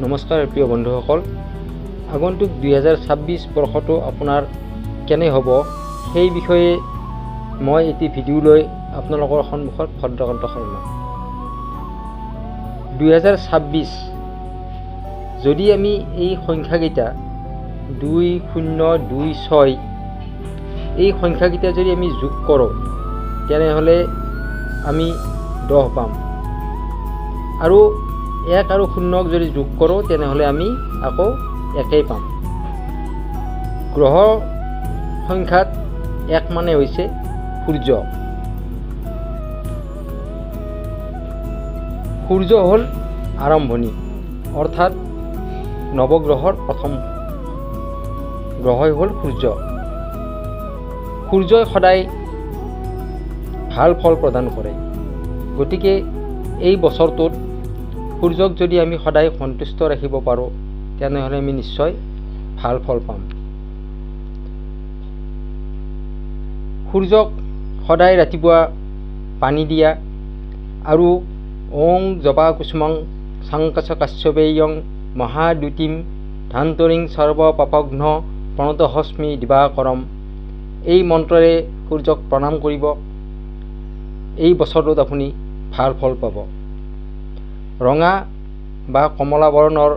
নমস্কাৰ প্ৰিয় বন্ধুসকল, আগন্তুক 2026 বৰ্ষটো আপোনাৰ কেনে হ'ব সেই বিষয়ে মই এটি ভিডিঅ' লৈ আপোনালোকৰ সন্মুখত ভদ্ৰকান্ত শৰ্মা। 2026 যদি আমি এই সংখ্যাকেইটা 2026 এই সংখ্যাকেইটা যদি আমি যোগ কৰোঁ তেনেহ'লে আমি 10 পাম, আৰু 1 আৰু 0 যদি যোগ কৰোঁ তেনেহ'লে আমি আকৌ 1 পাম। গ্ৰহ সংখ্যাত 1 মানে হৈছে সূৰ্য। সূৰ্য হ'ল আৰম্ভণি, অৰ্থাৎ নৱগ্ৰহৰ প্ৰথম গ্ৰহই হ'ল সূৰ্য। সূৰ্যই সদায় ভাল ফল প্ৰদান কৰে, গতিকে এই বছৰটোত সূৰ্যক যদি আমি সদায় সন্তুষ্ট ৰাখিব পাৰোঁ তেনেহ'লে আমি নিশ্চয় ভাল ফল পাম। সূৰ্যক সদায় ৰাতিপুৱা পানী দিয়া আৰু ওং জবা কুসুমং চাংকাচ কাশ্যপেয়ং মহাদ্যুতিম ধান্তৰিং সৰ্ব পাপঘ্ন প্ৰণতহস্মি দিবাকৰম এই মন্ত্ৰৰে সূৰ্যক প্ৰণাম কৰিব। এই বছৰটোত আপুনি ভাল ফল পাব। ৰঙা বা কমলা বৰ্ণৰ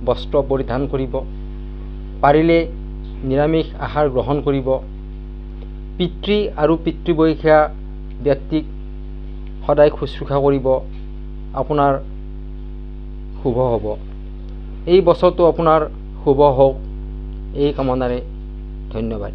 বস্ত্ৰ পৰিধান কৰিব। পাৰিলে নিৰামিষ আহাৰ গ্ৰহণ কৰিব। পিতৃ আৰু পিতৃবয়সীয়া ব্যক্তিক সদায় শুশ্ৰূষা কৰিব, আপোনাৰ শুভ হ'ব। এই বছৰটো আপোনাৰ শুভ হওক এই কামনাৰে ধন্যবাদ।